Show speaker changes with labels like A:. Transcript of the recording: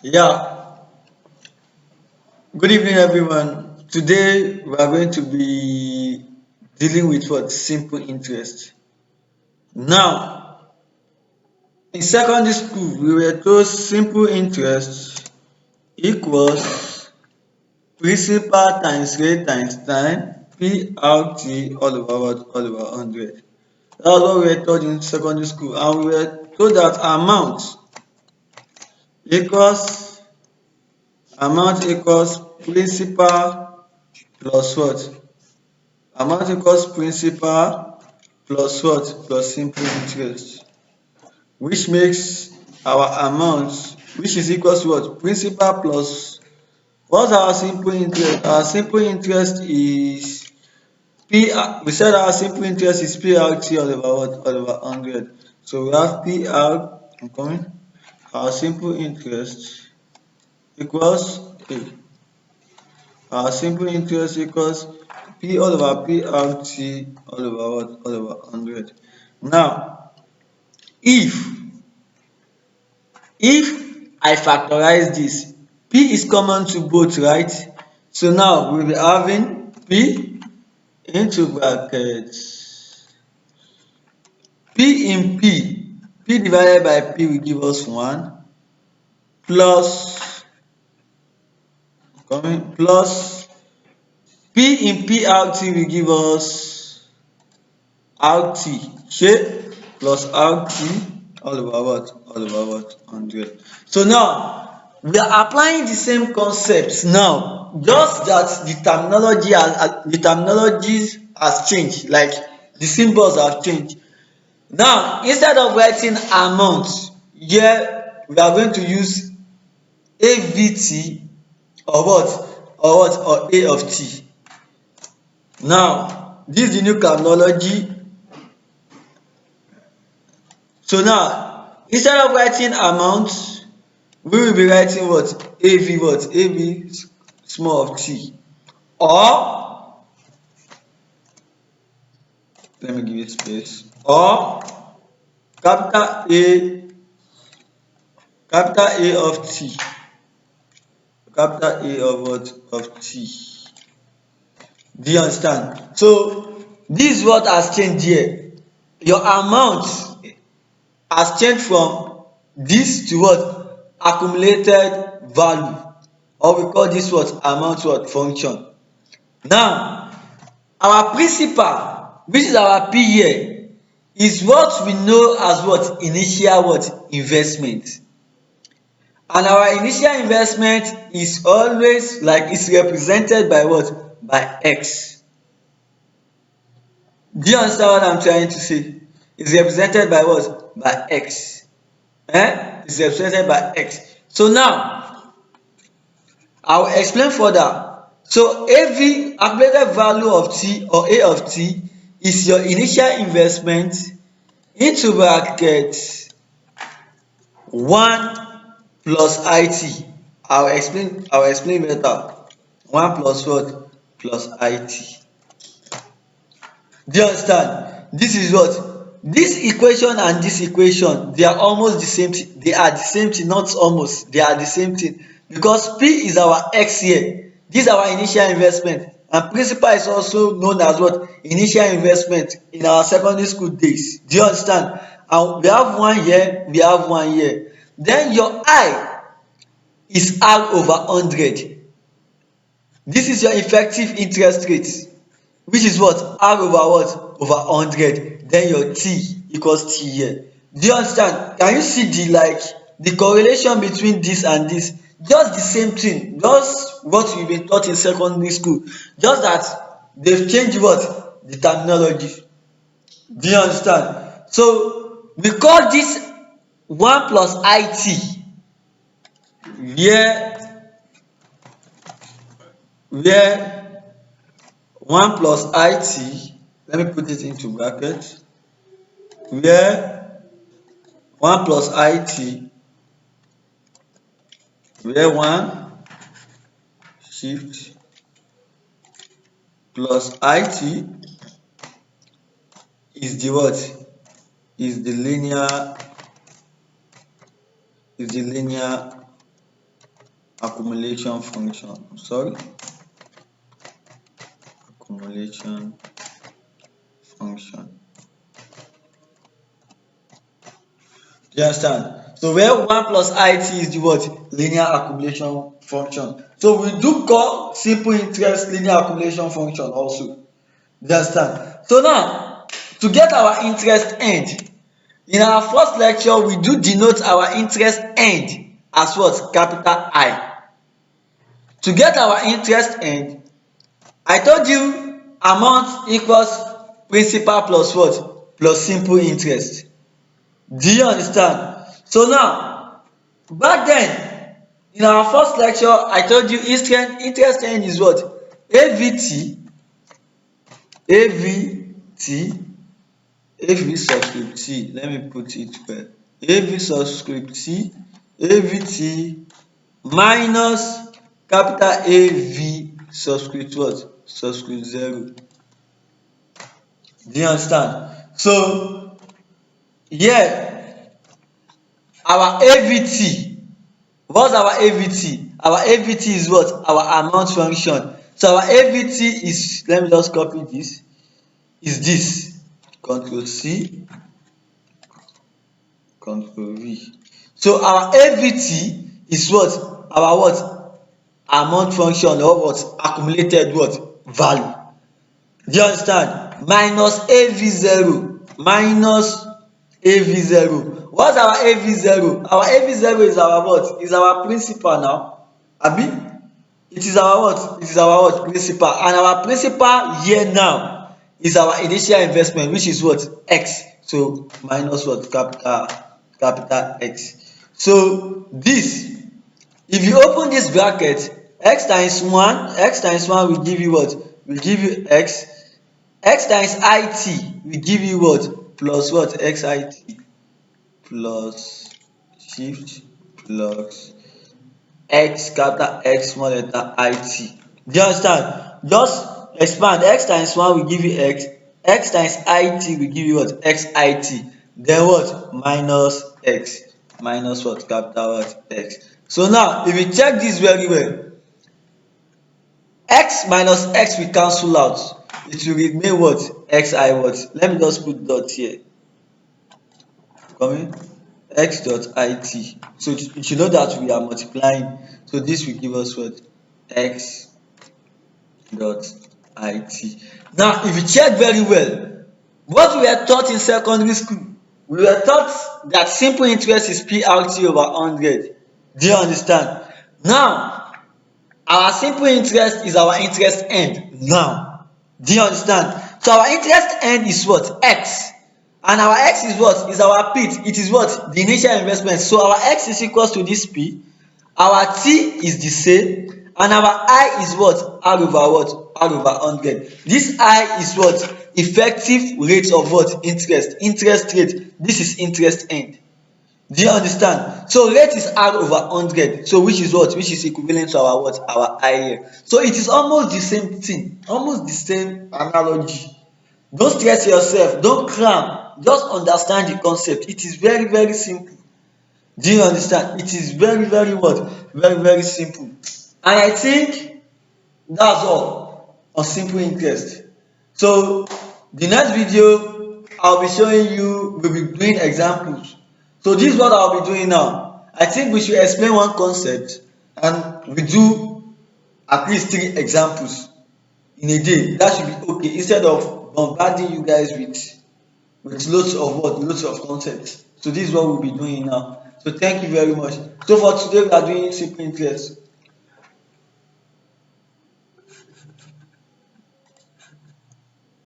A: Yeah, good evening, everyone. Today we are going to be dealing with what simple interest. Now, in secondary school, we were told simple interest equals principal times rate times time PRT all over what all over 100. That was what we were told in secondary school, and we were told that equals amount equals principal plus what amount equals principal plus what plus simple interest, which makes our amount, which is equals to what principal plus what's our simple interest. Our simple interest is p. We said our simple interest is PRT all over what all over 100. So we have PR. I'm coming. Our simple interest equals a. Our simple interest equals P all over PRT all over what? All over 100. Now, if if I factorize this, P is common to both, right? So now we'll be having P into brackets. P in P divided by P will give us 1 plus coming plus P in PRT will give us RT shey plus RT all over what? All over what? 100. So now we are applying the same concepts now, just that the terminologies has changed, like the symbols have changed. Now instead of writing amount here, we are going to use AVT or or A of T. Now this is the new terminology. So now, instead of writing amount, we will be writing what? AV what? AV small of t. Or, let me give you space. Or capital A, capital A of t. Capital A of what? Of t. Do you understand? So this is what has changed here. Your amount has changed from this to what? Accumulated value, or we call this what? Amount what? Function. Now our principal, which is our P here, is what we know as what? Initial what? Investment. And our initial investment is always like is represented by what? By X. Do you understand what I'm trying to say? It's represented by what? By X. It's represented by X. So now I will explain further. So AV, accumulated value of T or A of T, is your initial investment into bracket 1 plus IT. I will explain better. 1 plus what? Plus IT. Do you understand? This is what? This equation and this equation, they are almost the same thing. They are the same thing, not almost. They are the same thing. Because P is our X here. This is our initial investment. And principal is also known as what? Initial investment in our secondary school days. Do you understand? And we have one here, we have one here. Then your I is R over 100. This is your effective interest rate, which is what? R over what? Over 100. Then your T equals T here. Do you understand? Can you see the correlation between this and this? Just the same thing, just what you've been taught in secondary school, just that they've changed what? The terminology. Do you understand? So we call this 1 plus IT, where where 1 plus IT, let me put it into bracket, where 1 plus IT, where 1 shift plus IT is the what? Is the linear, is the linear accumulation function. Sorry, accumulation function. Do you understand? So where 1 plus it is the what? Linear accumulation function. So we do call simple interest linear accumulation function also. Do you understand? So now, to get our interest end, in our first lecture we do denote our interest end as what? Capital I. To get our interest end, I told you amount equals principal plus what? Plus simple interest. Do you understand? So now, back then in our first lecture I told you interest end is what? AVT, AVT, AV subscript T. Let me put it well. AV subscript T, AVT minus capital AV subscript what? Subscript 0. Do you understand? So here our AVT, what's our AVT? Our AVT is what? Our amount function. So our AVT is, let me just copy this, is this. Control C, Control V. So our AVT is what? Our what? Amount function, or what? Accumulated what? Value. Do you understand? Minus AV0, minus AV0. What's our AV0? Our AV0 is our what? Is our principal now. Abi? It is our what? It is our what? Principal. And our principal here now is our initial investment, which is what? X. So minus what? Capital X. So this, if you open this bracket, x times 1 will give you what? Will give you x. X times it will give you what? Plus what? Xit plus shift plus x capital X small letter it. Do you understand? Just expand. X times 1 will give you x. X times it will give you what? Xit. Then what? Minus x. Minus what? Capital what? X. So now if you check this very well, x minus x will cancel out. It will remain what? Xi what? Let me just put dot here. Coming x dot it. So you should know that we are multiplying. So this will give us what? X dot it. Now if you check very well, what we were taught in secondary school, we were taught that simple interest is PRT over 100. Do you understand? Now our simple interest is our interest end now. Do you understand? So our interest end is what? X. And our x is what? Is our p. It is what? The initial investment. So our x is equals to this p. Our t is the same. And our I is what? R over what? R over 100. This I is what? Effective rate of what? Interest. Interest rate. This is interest end. Do you understand? So rate is R over 100. So which is what? Which is equivalent to our what? Our I here. So it is almost the same thing. Almost the same analogy. Don't stress yourself. Don't cram. Just understand the concept. It is very, very simple. Do you understand? It is very, very what? Very, very simple. And I think that's all on simple interest. So the next video I'll be showing you, we'll be doing examples. So this is what I'll be doing now. I think we should explain one concept and we do at least 3 examples in a day. That should be okay, instead of bombarding you guys with loads of what? Loads of content. So this is what we'll be doing now. So thank you very much. So for today we are doing simple interest.